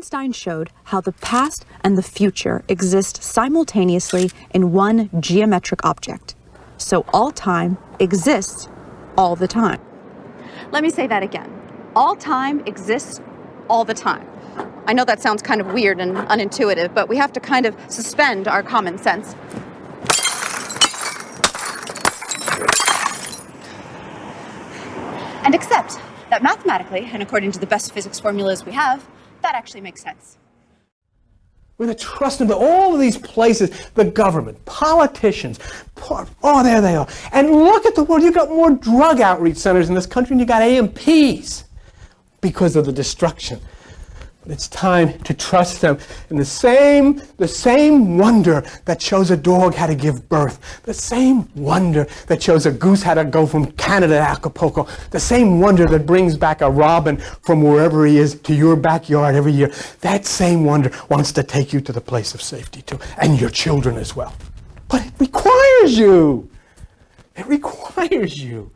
Einstein showed how the past and the future exist simultaneously in one geometric object. So all time exists all the time. Let me say that again. All time exists all the time. I know that sounds kind of weird and unintuitive, but we have to kind of suspend our common sense. And accept that mathematically, and according to the best physics formulas we have, that actually makes sense. With a trust in all of these places, the government, politicians, oh, there they are. And look at the world. You've got more drug outreach centers in this country than you got AMPs because of the destruction. But it's time to trust them in the same wonder that shows a dog how to give birth, the same wonder that shows a goose how to go from Canada to Acapulco, the same wonder that brings back a robin from wherever he is to your backyard every year. That same wonder wants to take you to the place of safety too, and your children as well. But it requires you. It requires you.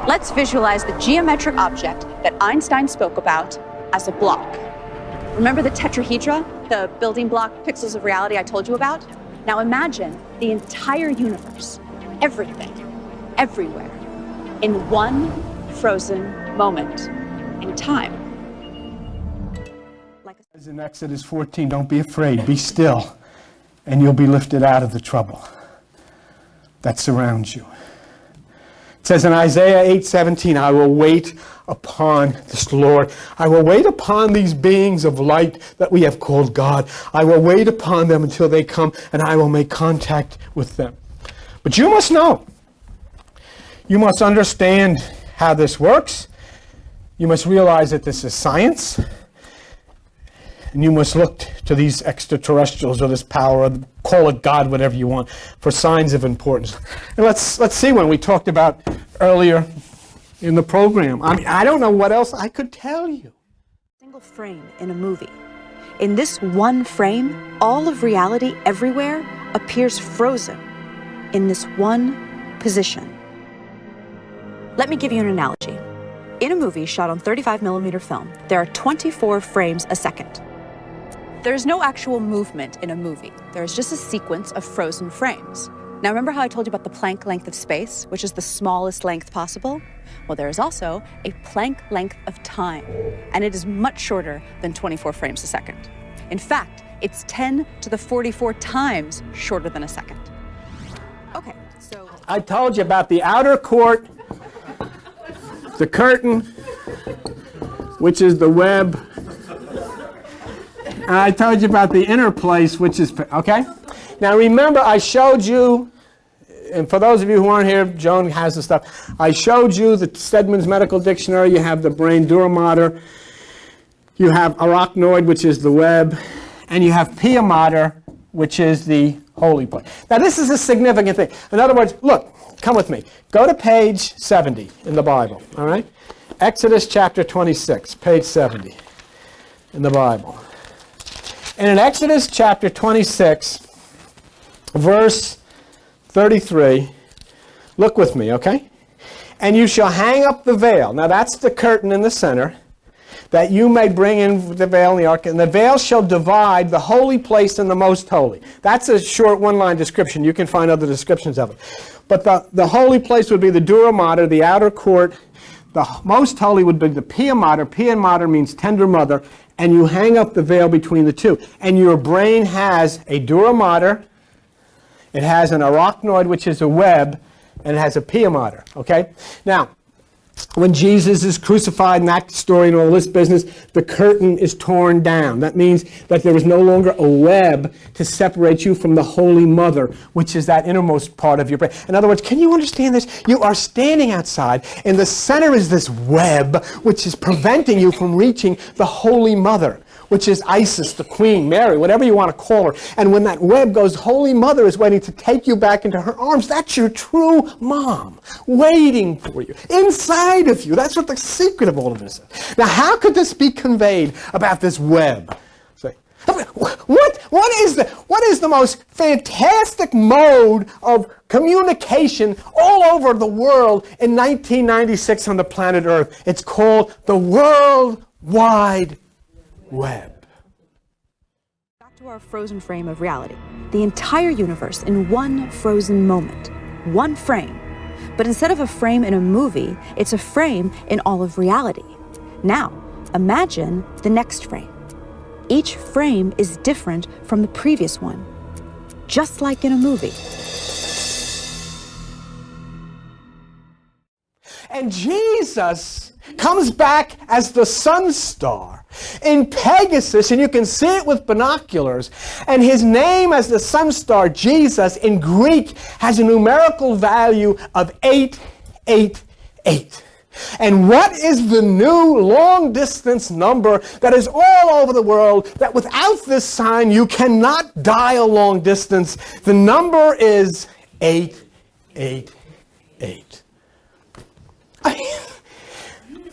Let's visualize the geometric object that Einstein spoke about as a block. Remember the tetrahedra, the building block pixels of reality I told you about? Now imagine the entire universe, everything, everywhere, in one frozen moment in time. As in Exodus 14, don't be afraid, be still, and you'll be lifted out of the trouble that surrounds you. It says in Isaiah 8:17, I will wait upon this Lord. I will wait upon these beings of light that we have called God. I will wait upon them until they come, and I will make contact with them. But you must know. You must understand how this works. You must realize that this is science. And you must look to these extraterrestrials or this power, or call it God, whatever you want, for signs of importance. And let's see when we talked about earlier in the program. I mean, I don't know what else I could tell you. Single frame in a movie. In this one frame, all of reality everywhere appears frozen in this one position. Let me give you an analogy. In a movie shot on 35mm film, there are 24 frames a second. There's no actual movement in a movie. There's just a sequence of frozen frames. Now remember how I told you about the Planck length of space, which is the smallest length possible? Well, there is also a Planck length of time, and it is much shorter than 24 frames a second. In fact, it's 10 to the 44 times shorter than a second. Okay, so... I told you about the outer court, the curtain, which is the web. I told you about the inner place, which is, okay? Now remember, I showed you, and for those of you who aren't here, Joan has the stuff. I showed you the Stedman's Medical Dictionary. You have the brain dura mater. You have arachnoid, which is the web. And you have pia mater, which is the holy place. Now this is a significant thing. In other words, look, come with me. Go to page 70 in the Bible, all right? Exodus chapter 26, page 70 in the Bible. And in Exodus chapter 26, verse 33, look with me, okay? And you shall hang up the veil. Now that's the curtain in the center, that you may bring in the veil in the ark, and the veil shall divide the holy place and the most holy. That's a short one-line description. You can find other descriptions of it. But the holy place would be the dura mater, the outer court. The most holy would be the pia mater. Pia mater means tender mother. And you hang up the veil between the two. And your brain has a dura mater, it has an arachnoid, which is a web, and it has a pia mater, okay? Now, when Jesus is crucified in that story and all this business, the curtain is torn down. That means that there is no longer a web to separate you from the Holy Mother, which is that innermost part of your brain. In other words, can you understand this? You are standing outside, and the center is this web, which is preventing you from reaching the Holy Mother, which is Isis, the Queen, Mary, whatever you want to call her. And when that web goes, Holy Mother is waiting to take you back into her arms. That's your true mom, waiting for you, inside of you. That's what the secret of all of this is. Now, how could this be conveyed about this web? Say, What is the most fantastic mode of communication all over the world in 1996 on the planet Earth? It's called the World Wide Web. Back to our frozen frame of reality. The entire universe in one frozen moment, one frame. But instead of a frame in a movie, it's a frame in all of reality. Now, imagine the next frame. Each frame is different from the previous one, just like in a movie. And Jesus comes back as the sun star in Pegasus, and you can see it with binoculars. And his name as the sun star, Jesus, in Greek has a numerical value of 888. And what is the new long-distance number that is all over the world, that without this sign you cannot dial long distance? The number is 888.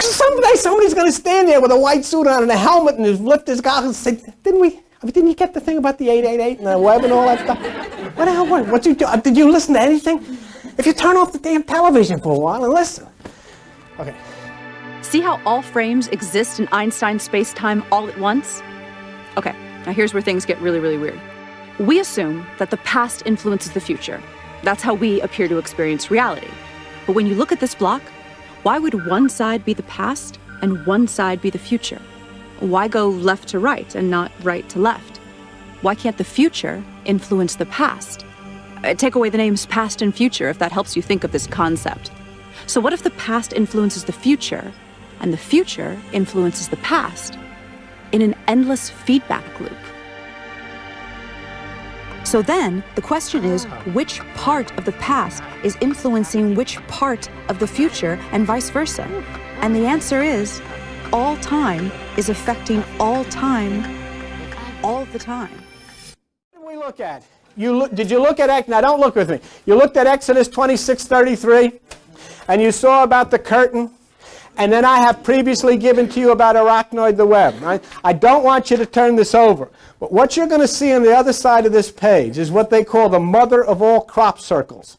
Someday somebody's going to stand there with a white suit on and a helmet and lift his goggles and say, didn't you get the thing about the 888 and the web and all that stuff? What the hell, what you do? Did you listen to anything? If you turn off the damn television for a while and listen. Okay. See how all frames exist in Einstein's space-time all at once? Okay, now here's where things get really, really weird. We assume that the past influences the future. That's how we appear to experience reality. But when you look at this block, why would one side be the past and one side be the future? Why go left to right and not right to left? Why can't the future influence the past? Take away the names past and future if that helps you think of this concept. So what if the past influences the future and the future influences the past in an endless feedback loop? So then the question is, which part of the past is influencing which part of the future and vice versa? And the answer is, all time is affecting all time, all the time. What did we look at? Did you look at, now don't look with me. You looked at Exodus 26:33, and you saw about the curtain, and then I have previously given to you about arachnoid, the web. I don't want you to turn this over. But what you're going to see on the other side of this page is what they call the mother of all crop circles.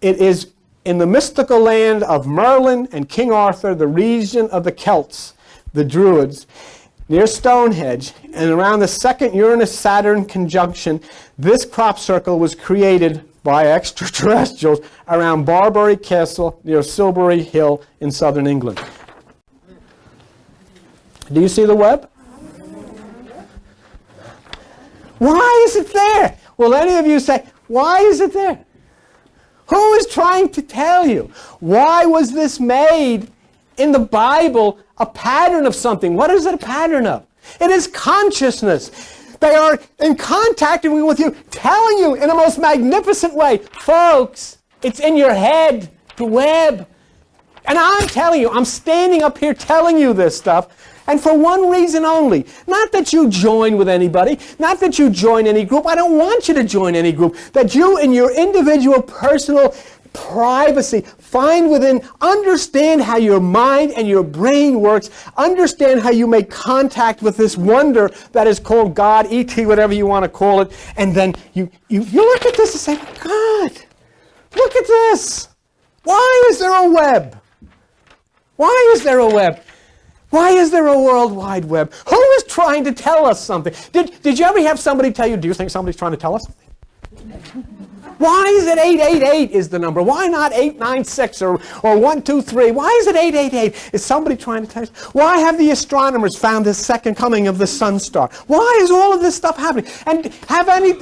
It is in the mystical land of Merlin and King Arthur, the region of the Celts, the Druids, near Stonehenge, and around the second Uranus-Saturn conjunction, this crop circle was created by extraterrestrials around Barbury Castle near Silbury Hill in southern England. Do you see the web? Why is it there? Will any of you say, why is it there? Who is trying to tell you? Why was this made in the Bible a pattern of something? What is it a pattern of? It is consciousness. They are in contact with you, telling you in the most magnificent way, folks, it's in your head, the web. And I'm telling you, I'm standing up here telling you this stuff, and for one reason only. Not that you join with anybody, not that you join any group. I don't want you to join any group. That you in your individual personal privacy find within, understand how your mind and your brain works, understand how you make contact with this wonder that is called God, E.T., whatever you want to call it, and then you look at this and say, God, look at this. Why is there a web? Why is there a web? Why is there a World Wide Web? Who is trying to tell us something? Did you ever have somebody tell you, do you think somebody's trying to tell us something? Why is it 888 is the number? Why not 896 or 123? Why is it 888? Is somebody trying to tell us? Why have the astronomers found this second coming of the sun star? Why is all of this stuff happening? And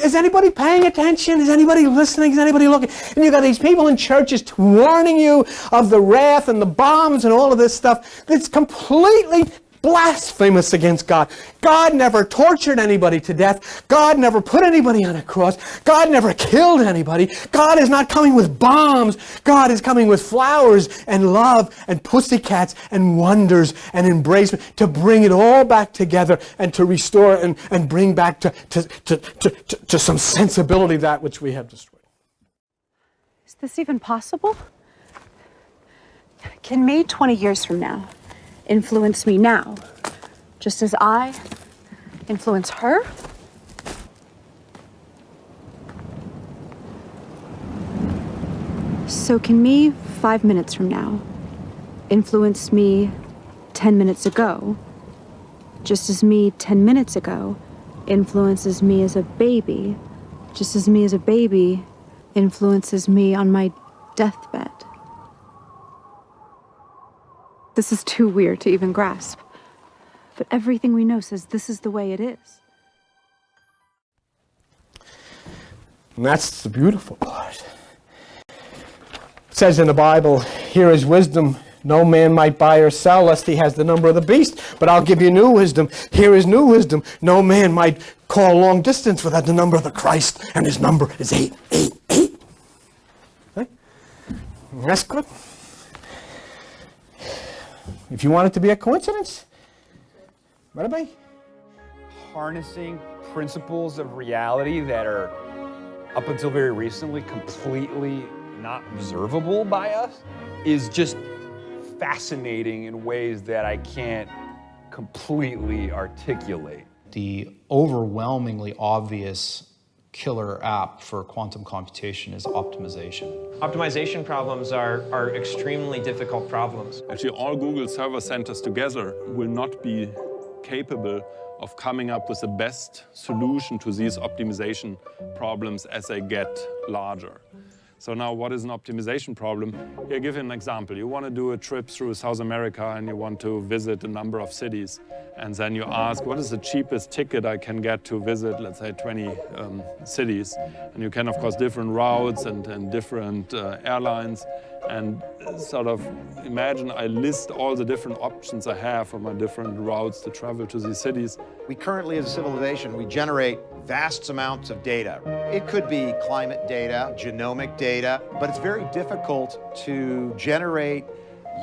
is anybody paying attention? Is anybody listening? Is anybody looking? And you've got these people in churches warning you of the wrath and the bombs and all of this stuff. It's completely blasphemous against God. God never tortured anybody to death. God never put anybody on a cross. God never killed anybody. God is not coming with bombs. God is coming with flowers and love and pussycats and wonders and embracement to bring it all back together and to restore and bring back to some sensibility that which we have destroyed. Is this even possible? Can me 20 years from now influence me now, just as I influence her. So can me 5 minutes from now influence me 10 minutes ago, just as me 10 minutes ago influences me as a baby, just as me as a baby influences me on my deathbed. This is too weird to even grasp, but everything we know says this is the way it is. And that's the beautiful part. It says in the Bible, here is wisdom, no man might buy or sell lest he has the number of the beast, but I'll give you new wisdom. Here is new wisdom, no man might call long distance without the number of the Christ, and his number is 888. Okay? That's good. If you want it to be a coincidence, bye-bye. Harnessing principles of reality that are, up until very recently, completely not observable by us is just fascinating in ways that I can't completely articulate. The overwhelmingly obvious killer app for quantum computation is optimization. Optimization problems are extremely difficult problems. Actually, all Google server centers together will not be capable of coming up with the best solution to these optimization problems as they get larger. So now, what is an optimization problem? Here, I'll give you an example. You want to do a trip through South America and you want to visit a number of cities. And then you ask, what is the cheapest ticket I can get to visit, let's say, 20 cities? And you can, of course, different routes and different airlines. And sort of imagine I list all the different options I have for my different routes to travel to these cities. We currently, as a civilization, we generate vast amounts of data. It could be climate data, genomic data, but it's very difficult to generate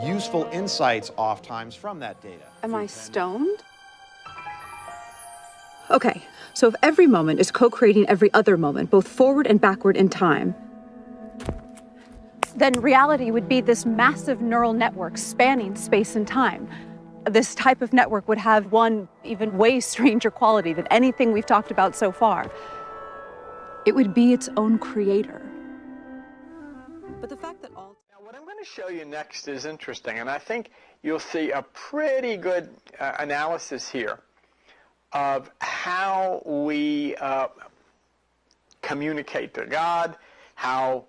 useful insights oftentimes from that data. Am I stoned? Okay, so if every moment is co-creating every other moment, both forward and backward in time, then reality would be this massive neural network spanning space and time. This type of network would have one even way stranger quality than anything we've talked about so far. It would be its own creator. But the fact that all... Now, what I'm going to show you next is interesting, and I think you'll see a pretty good analysis here of how we communicate to God, how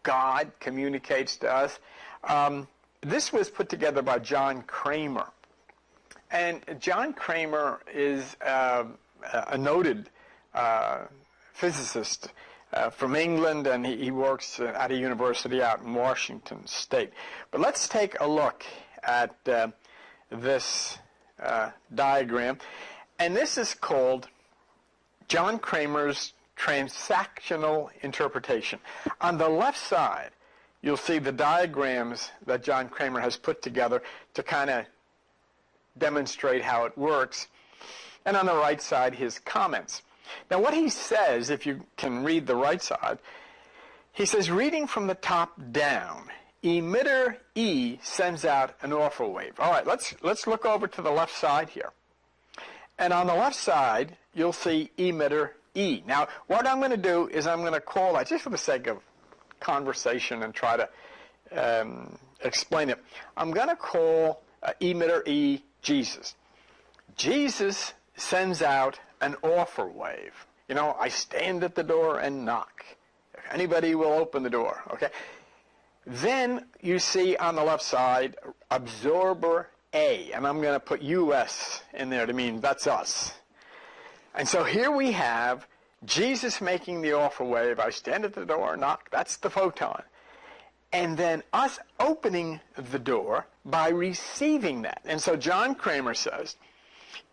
God communicates to us. This was put together by John Kramer. And John Kramer is a noted physicist from England, and he works at a university out in Washington State. But let's take a look at this diagram. And this is called John Kramer's transactional interpretation. On the left side, you'll see the diagrams that John Kramer has put together to kind of demonstrate how it works. And on the right side, his comments. Now, what he says, if you can read the right side, he says, reading from the top down, emitter E sends out an alpha wave. All right, let's look over to the left side here. And on the left side, you'll see emitter E. Now, what I'm going to do is I'm going to call that, just for the sake of conversation and try to explain it, I'm going to call emitter E Jesus. Jesus sends out an offer wave. You know, I stand at the door and knock. If anybody will open the door, okay? Then you see on the left side, absorber A, and I'm going to put US in there to mean that's us. And so here we have Jesus making the offer wave. I stand at the door, knock, that's the photon. And then us opening the door by receiving that. And so John Kramer says,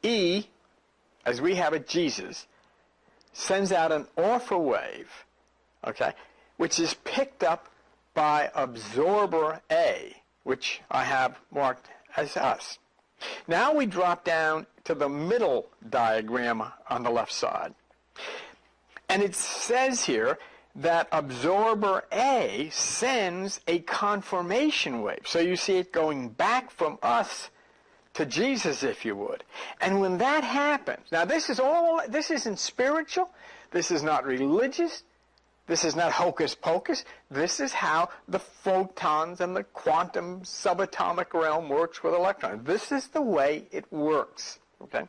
E, as we have it, Jesus, sends out an offer wave, okay, which is picked up by absorber A, which I have marked as us. Now we drop down to the middle diagram on the left side. And it says here that absorber A sends a confirmation wave. So you see it going back from us to Jesus, if you would. And when that happens, now this isn't spiritual, this is not religious, this is not hocus pocus, this is how the photons and the quantum subatomic realm works with electrons. This is the way it works, okay?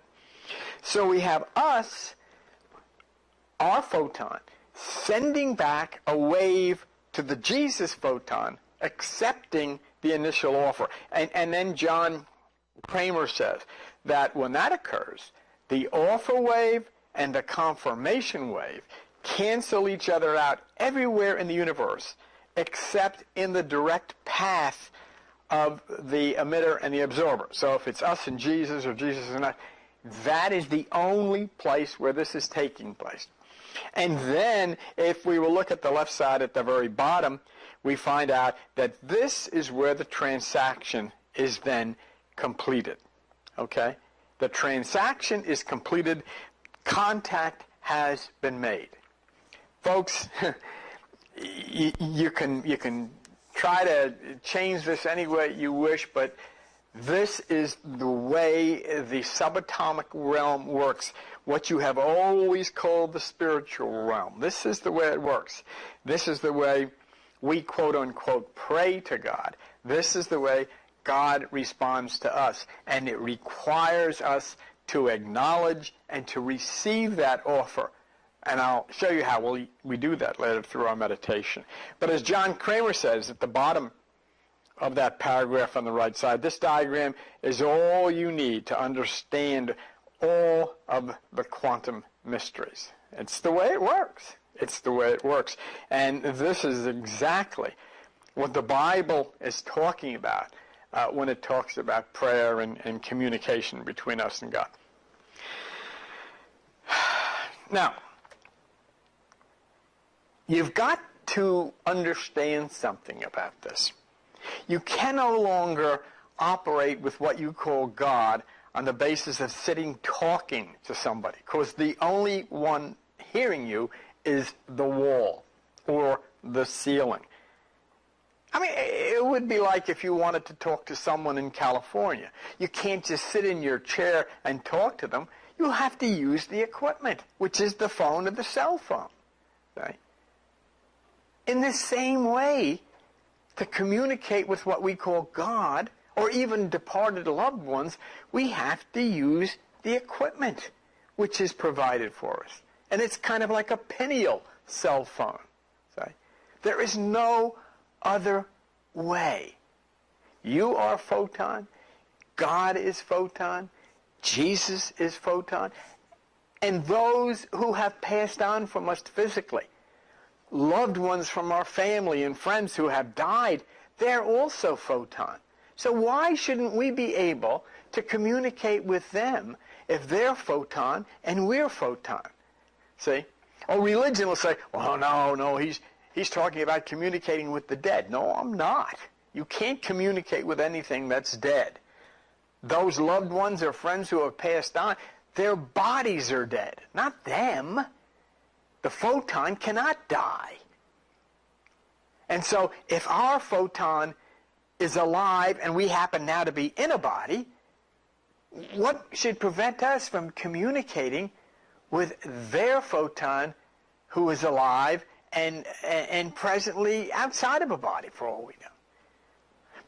So we have us, our photon, sending back a wave to the Jesus photon, accepting the initial offer. And then John Kramer says that when that occurs, the offer wave and the confirmation wave cancel each other out everywhere in the universe except in the direct path of the emitter and the absorber. So if it's us and Jesus or Jesus and us, that is the only place where this is taking place. And then if we will look at the left side at the very bottom, we find out that this is where the transaction is then completed. Okay? The transaction is completed. Contact has been made. Folks, you can try to change this any way you wish, but this is the way the subatomic realm works. What you have always called the spiritual realm. This is the way it works. This is the way we quote-unquote pray to God. This is the way God responds to us. And it requires us to acknowledge and to receive that offer. And I'll show you how we do that later through our meditation. But as John Kramer says at the bottom of that paragraph on the right side, this diagram is all you need to understand all of the quantum mysteries. It's the way it works. It's the way it works. And this is exactly what the Bible is talking about when it talks about prayer and communication between us and God. Now, you've got to understand something about this. You can no longer operate with what you call God on the basis of sitting talking to somebody, because the only one hearing you is the wall or the ceiling. I mean, it would be like if you wanted to talk to someone in California. You can't just sit in your chair and talk to them. You have to use the equipment, which is the phone or the cell phone. Right? In the same way, to communicate with what we call God, or even departed loved ones, we have to use the equipment which is provided for us. And it's kind of like a pineal cell phone. Right? There is no other way. You are photon, God is photon, Jesus is photon, and those who have passed on from us physically, loved ones from our family and friends who have died, they're also photon. So why shouldn't we be able to communicate with them if they're photon and we're photon? See? Oh, religion will say, well, no, he's talking about communicating with the dead. No, I'm not. You can't communicate with anything that's dead. Those loved ones or friends who have passed on, their bodies are dead, not them. The photon cannot die. And so if our photon is alive and we happen now to be in a body, what should prevent us from communicating with their photon who is alive and presently outside of a body, for all we know?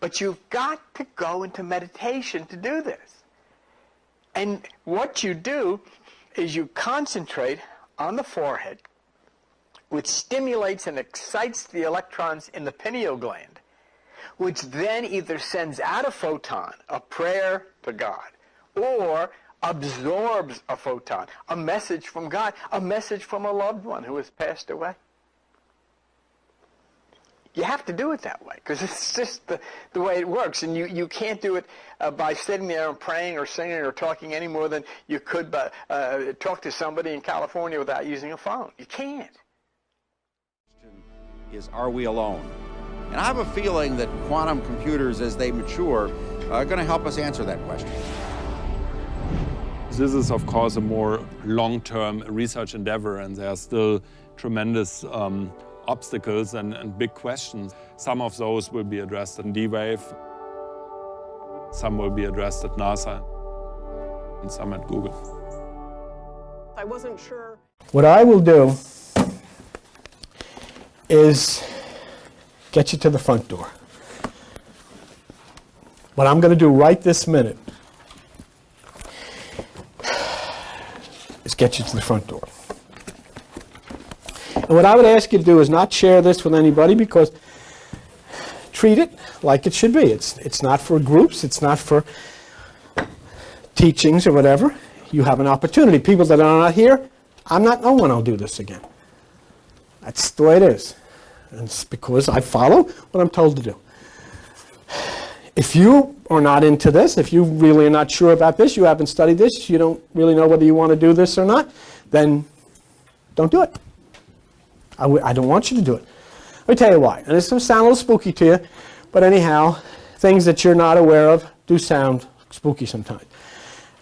But you've got to go into meditation to do this. And what you do is you concentrate on the forehead, which stimulates and excites the electrons in the pineal gland, which then either sends out a photon, a prayer to God, or absorbs a photon, a message from God, a message from a loved one who has passed away. You have to do it that way, because it's just the way it works. And you can't do it by sitting there and praying or singing or talking any more than you could talk to somebody in California without using a phone. You can't. Is, are we alone? And I have a feeling that quantum computers, as they mature, are going to help us answer that question. This is, of course, a more long-term research endeavor, and there are still tremendous obstacles and big questions. Some of those will be addressed in D-Wave. Some will be addressed at NASA and some at Google. I wasn't sure. What I will do is get you to the front door. What I'm going to do right this minute is get you to the front door. And what I would ask you to do is not share this with anybody, because treat it like it should be. It's not for groups. It's not for teachings or whatever. You have an opportunity. People that are not here, I'm not no one. I'll do this again. That's the way it is. And it's because I follow what I'm told to do. If you are not into this, if you really are not sure about this, you haven't studied this, you don't really know whether you want to do this or not, then don't do it. I don't want you to do it. Let me tell you why. And this will sound a little spooky to you, but anyhow, things that you're not aware of do sound spooky sometimes.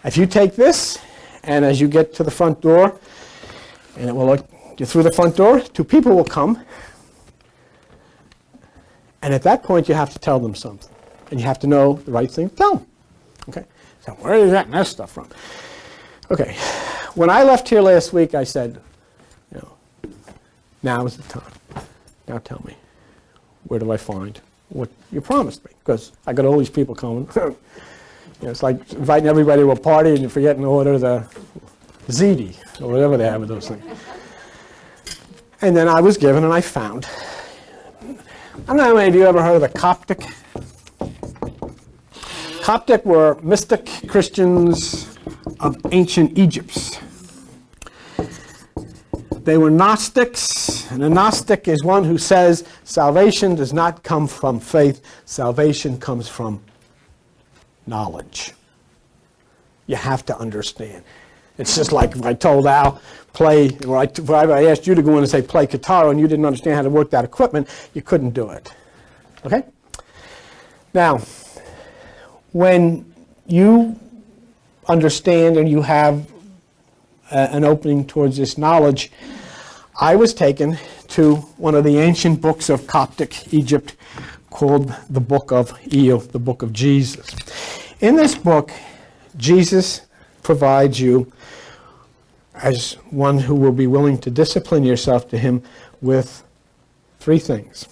If you take this, and as you get to the front door, and it will look you through the front door, two people will come, and at that point you have to tell them something. And you have to know the right thing to tell them. Okay? So where is that mess stuff from? Okay. When I left here last week, I said, you know, now is the time. Now tell me, where do I find what you promised me? Because I got all these people coming. You know, it's like inviting everybody to a party and you forget to order the ziti or whatever they have with those things. And then I was given and I found. I don't know how many of you ever heard of the Coptic. Coptic were mystic Christians of ancient Egypt. They were Gnostics, and a Gnostic is one who says salvation does not come from faith, salvation comes from knowledge. You have to understand. It's just like if I told Al, play, or I asked you to go in and say play guitar, and you didn't understand how to work that equipment, you couldn't do it. Okay? Now, when you understand and you have an opening towards this knowledge, I was taken to one of the ancient books of Coptic Egypt called the Book of Eo, the Book of Jesus. In this book, Jesus provides you, as one who will be willing to discipline yourself to him, with three things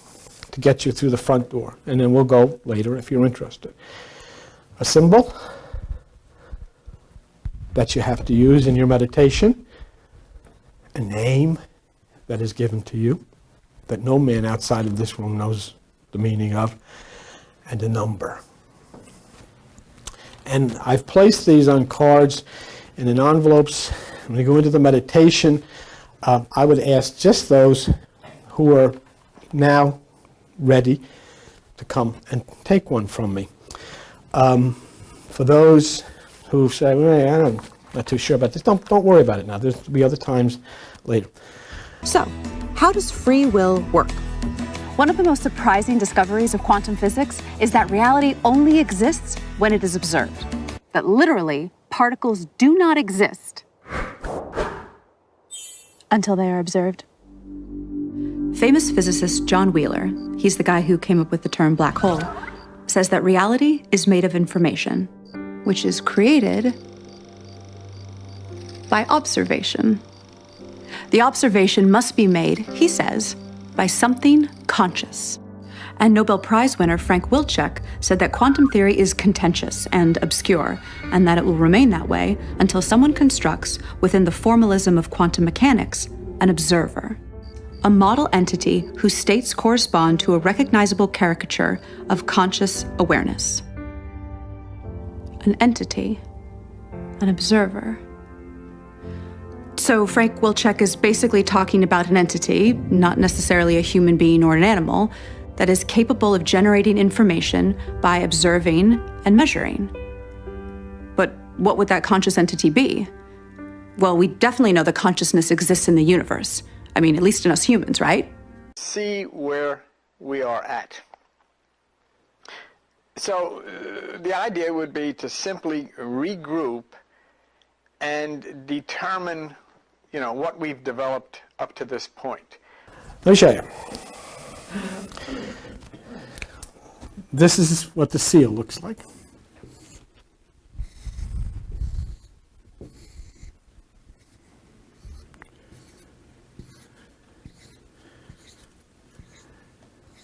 to get you through the front door. And then we'll go later if you're interested. A symbol that you have to use in your meditation, a name that is given to you that no man outside of this room knows the meaning of, and a number. And I've placed these on cards and in envelopes. When we go into the meditation, I would ask just those who are now ready to come and take one from me. For those who say, well, I'm not too sure about this, don't worry about it now. There'll be other times later. So, how does free will work? One of the most surprising discoveries of quantum physics is that reality only exists when it is observed. That literally, particles do not exist until they are observed. Famous physicist John Wheeler, he's the guy who came up with the term black hole, says that reality is made of information, which is created by observation. The observation must be made, he says, by something conscious. And Nobel Prize winner Frank Wilczek said that quantum theory is contentious and obscure, and that it will remain that way until someone constructs, within the formalism of quantum mechanics, an observer, a model entity whose states correspond to a recognizable caricature of conscious awareness. An entity, an observer. So Frank Wilczek is basically talking about an entity, not necessarily a human being or an animal, that is capable of generating information by observing and measuring. But what would that conscious entity be? Well, we definitely know that consciousness exists in the universe. I mean, at least in us humans, right? See where we are at. So the idea would be to simply regroup and determine, what we've developed up to this point. Let me show you. This is what the seal looks like.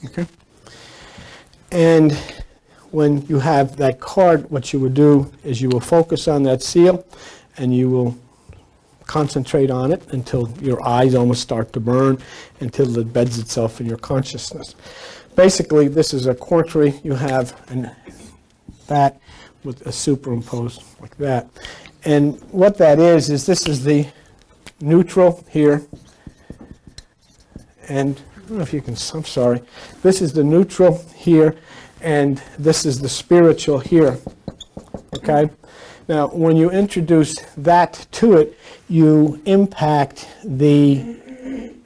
Okay? And when you have that card, what you would do is you will focus on that seal and you will concentrate on it until your eyes almost start to burn, until it embeds itself in your consciousness. Basically, this is a quaternary. You have that with a superimposed like that. And what that is this is the neutral here. And I don't know if you can, I'm sorry. This is the neutral here, and this is the spiritual here. Okay? Now, when you introduce that to it, you impact the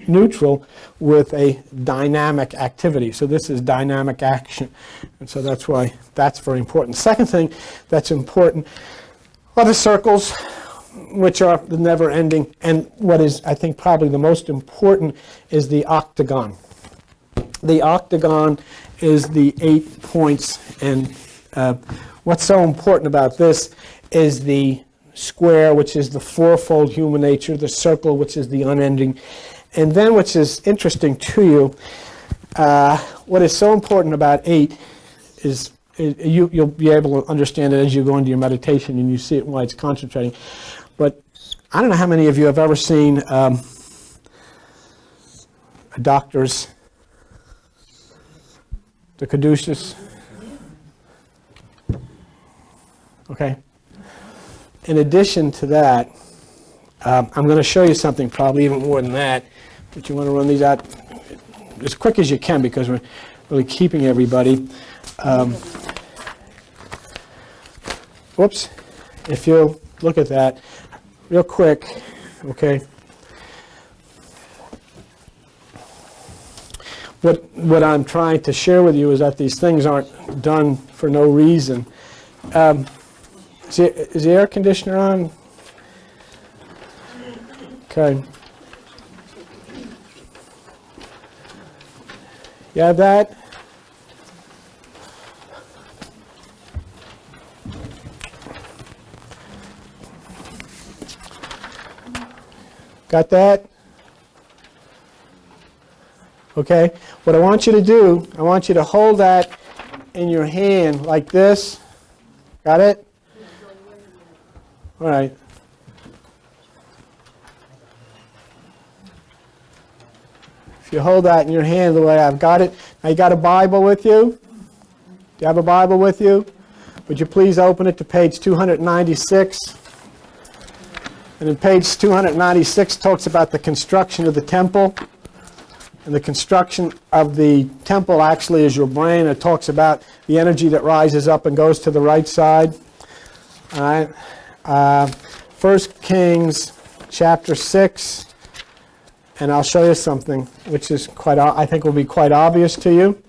neutral with a dynamic activity. So this is dynamic action. And so that's why that's very important. Second thing that's important are the circles, which are the never-ending. And what is, I think, probably the most important is the octagon. The octagon is the 8 points. And what's so important about this is the square, which is the fourfold human nature, the circle, which is the unending. And then, which is interesting to you, what is so important about 8 is you'll be able to understand it as you go into your meditation and you see it why it's concentrating. But I don't know how many of you have ever seen a doctor's, the caduceus. Okay. In addition to that, I'm going to show you something probably even more than that, but you want to run these out as quick as you can because we're really keeping everybody. Whoops. If you look at that real quick, okay. What I'm trying to share with you is that these things aren't done for no reason. Is the air conditioner on? Okay. You have that? Got that? Okay. What I want you to do, I want you to hold that in your hand like this. Got it? All right. If you hold that in your hand the way I've got it. Now you got a Bible with you? Do you have a Bible with you? Would you please open it to page 296? And in page 296 talks about the construction of the temple. And the construction of the temple actually is your brain. It talks about the energy that rises up and goes to the right side. All right. 1 Kings chapter 6. And I'll show you something which is I think will be quite obvious to you.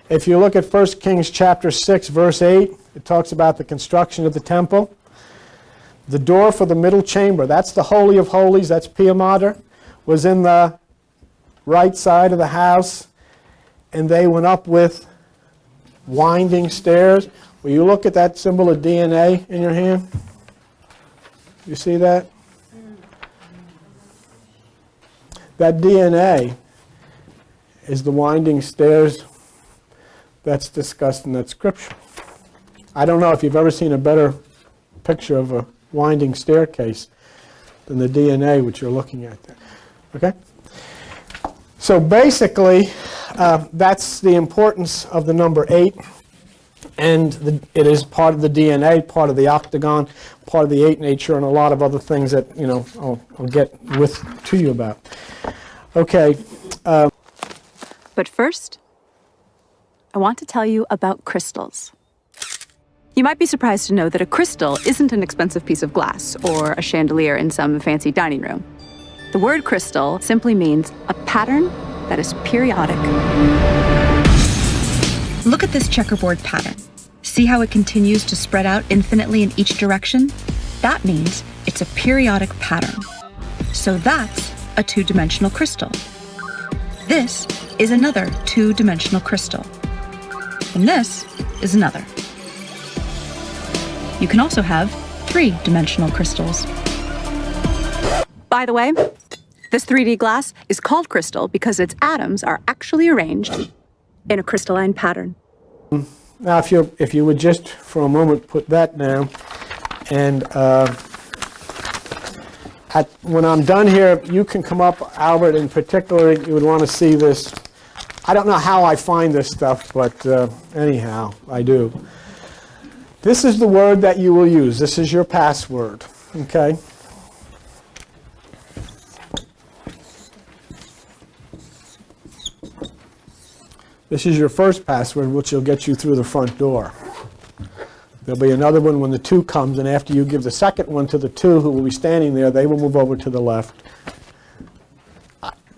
If you look at 1 Kings chapter 6, verse 8, it talks about the construction of the temple. The door for the middle chamber, that's the Holy of Holies, that's Pia Mater, was in the right side of the house, and they went up with winding stairs. Will you look at that symbol of DNA in your hand? You see that? That DNA is the winding stairs that's discussed in that scripture. I don't know if you've ever seen a better picture of a winding staircase than the DNA which you're looking at there. Okay? So basically, that's the importance of the number 8. And it is part of the DNA, part of the octagon, part of the 8 nature, and a lot of other things that, I'll get to you about. Okay. But first, I want to tell you about crystals. You might be surprised to know that a crystal isn't an expensive piece of glass or a chandelier in some fancy dining room. The word crystal simply means a pattern that is periodic. Look at this checkerboard pattern. See how it continues to spread out infinitely in each direction? That means it's a periodic pattern. So that's a two-dimensional crystal. This is another two-dimensional crystal. And this is another. You can also have three-dimensional crystals. By the way, this 3D glass is called crystal because its atoms are actually arranged in a crystalline pattern. Now, if you would just for a moment put that down, and when I'm done here, you can come up, Albert, in particular, you would want to see this. I don't know how I find this stuff, but anyhow, I do. This is the word that you will use. This is your password, okay? This is your first password, which will get you through the front door. There'll be another one when the 2 comes, and after you give the second one to the 2 who will be standing there, they will move over to the left.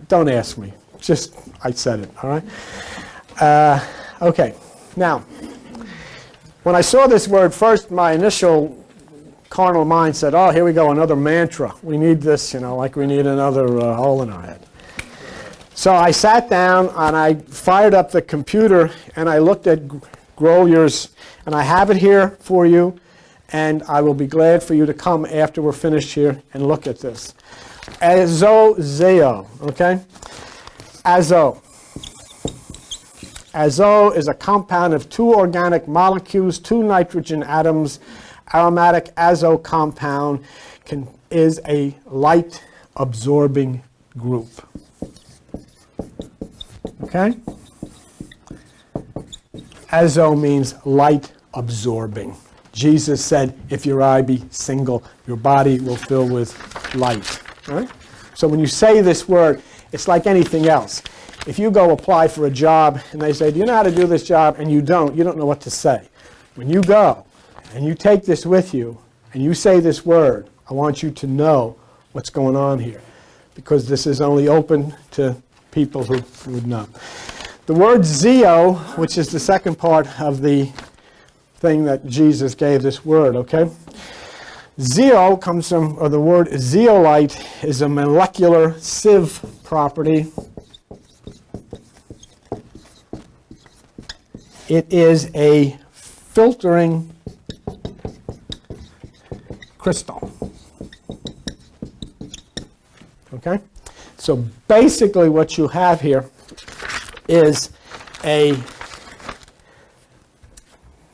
Don't ask me. Just, I said it, all right? Okay, now, when I saw this word first, my initial carnal mind said, oh, here we go, another mantra. We need this, you know, like we need another hole in our head. So I sat down and I fired up the computer and I looked at Grolier's, and I have it here for you, and I will be glad for you to come after we're finished here and look at this. Azozeo, okay? Azo. Azo is a compound of 2 organic molecules, 2 nitrogen atoms. Aromatic azo compound is a light-absorbing group. Okay? Azo means light-absorbing. Jesus said, if your eye be single, your body will fill with light. Right? So when you say this word, it's like anything else. If you go apply for a job and they say, do you know how to do this job? And you don't know what to say. When you go and you take this with you and you say this word, I want you to know what's going on here, because this is only open to people who would know. The word zeo, which is the second part of the thing that Jesus gave this word, okay? Zeo comes from, or the word zeolite is a molecular sieve property. It is a filtering crystal. Okay? So basically what you have here is a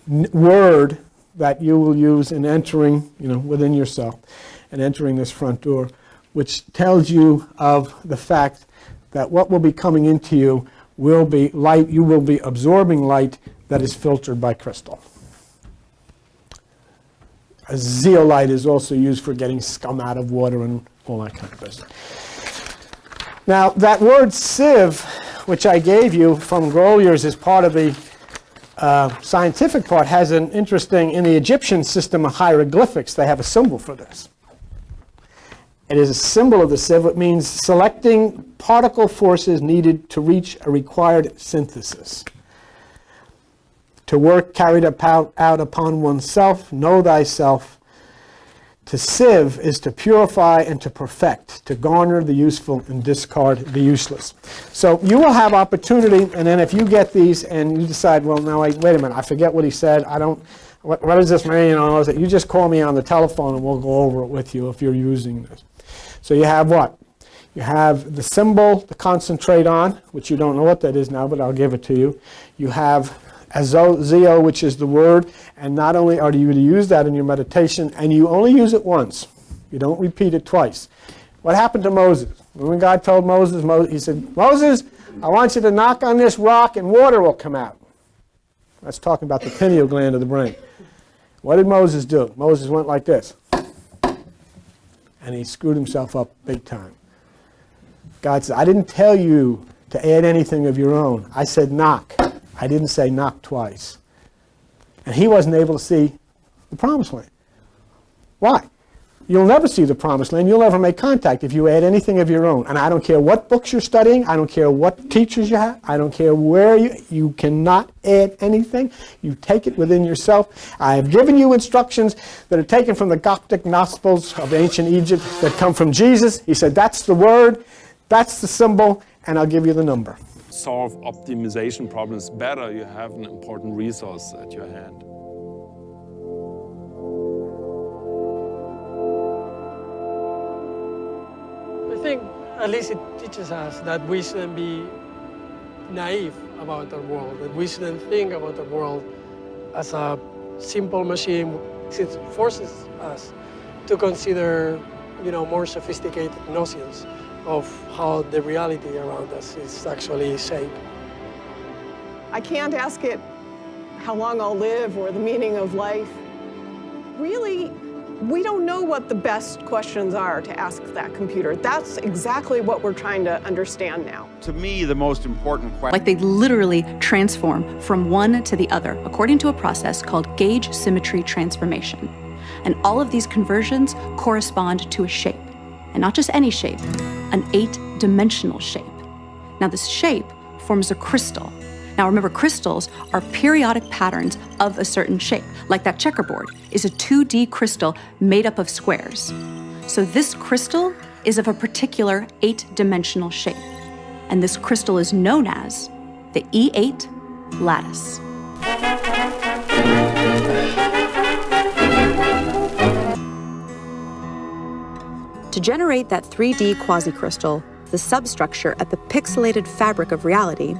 word that you will use in entering, within yourself and entering this front door, which tells you of the fact that what will be coming into you will be light. You will be absorbing light that is filtered by crystal. A zeolite is also used for getting scum out of water and all that kind of business. Now, that word sieve, which I gave you from Grolier's as part of the scientific part, has an interesting, in the Egyptian system of hieroglyphics, they have a symbol for this. It is a symbol of the sieve. It means selecting particle forces needed to reach a required synthesis. To work carried out upon oneself, know thyself. To sieve is to purify and to perfect, to garner the useful and discard the useless. So you will have opportunity, and then if you get these and you decide, well, now wait a minute, I forget what he said, what does this mean? You just call me on the telephone and we'll go over it with you if you're using this. So you have what? You have the symbol to concentrate on, which you don't know what that is now, but I'll give it to you. You have azozeo, which is the word, and not only are you to use that in your meditation, and you only use it once. You don't repeat it twice. What happened to Moses? When God told Moses, he said, Moses, I want you to knock on this rock and water will come out. That's talking about the pineal gland of the brain. What did Moses do? Moses went like this. And he screwed himself up big time. God said, I didn't tell you to add anything of your own. I said knock. I didn't say knock twice. And he wasn't able to see the promised land. Why? You'll never see the promised land. You'll never make contact if you add anything of your own. And I don't care what books you're studying. I don't care what teachers you have. I don't care where you cannot add anything. You take it within yourself. I have given you instructions that are taken from the Coptic Gospels of ancient Egypt that come from Jesus. He said, that's the word, that's the symbol, and I'll give you the number. Solve optimization problems better, you have an important resource at your hand. I think at least it teaches us that we shouldn't be naive about our world, that we shouldn't think about the world as a simple machine. It forces us to consider, more sophisticated notions of how the reality around us is actually shaped. I can't ask it how long I'll live or the meaning of life. Really, we don't know what the best questions are to ask that computer. That's exactly what we're trying to understand now. To me, the most important question... Like they literally transform from one to the other according to a process called gauge symmetry transformation. And all of these conversions correspond to a shape. And not just any shape, an 8-dimensional shape. Now this shape forms a crystal. Now remember, crystals are periodic patterns of a certain shape, like that checkerboard is a 2D crystal made up of squares. So this crystal is of a particular 8-dimensional shape, and this crystal is known as the E8 lattice. To generate that 3D quasicrystal, the substructure at the pixelated fabric of reality,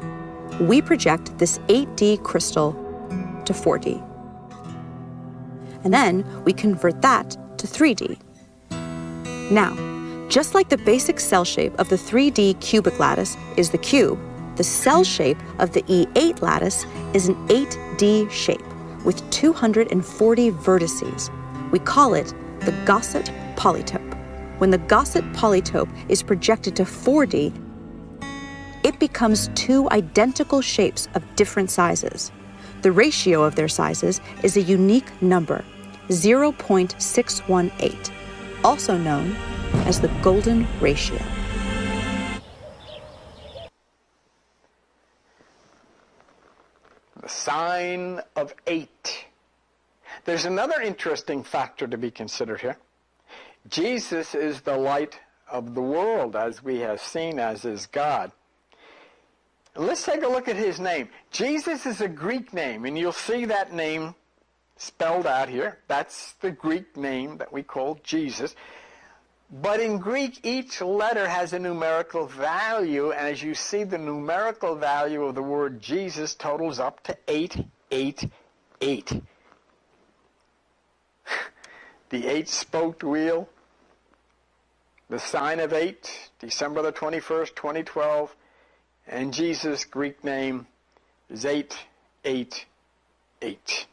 we project this 8D crystal to 4D. And then we convert that to 3D. Now, just like the basic cell shape of the 3D cubic lattice is the cube, the cell shape of the E8 lattice is an 8D shape with 240 vertices. We call it the Gaussian polytope. When the Gaussian polytope is projected to 4D, it becomes two identical shapes of different sizes. The ratio of their sizes is a unique number, 0.618, also known as the golden ratio. The sine of 8. There's another interesting factor to be considered here. Jesus is the light of the world, as we have seen, as is God. Let's take a look at his name. Jesus is a Greek name, and you'll see that name spelled out here. That's the Greek name that we call Jesus. But in Greek, each letter has a numerical value, and as you see, the numerical value of the word Jesus totals up to 888. The 8-spoked wheel, the sign of 8, December the 21st, 2012, and Jesus' Greek name is 888.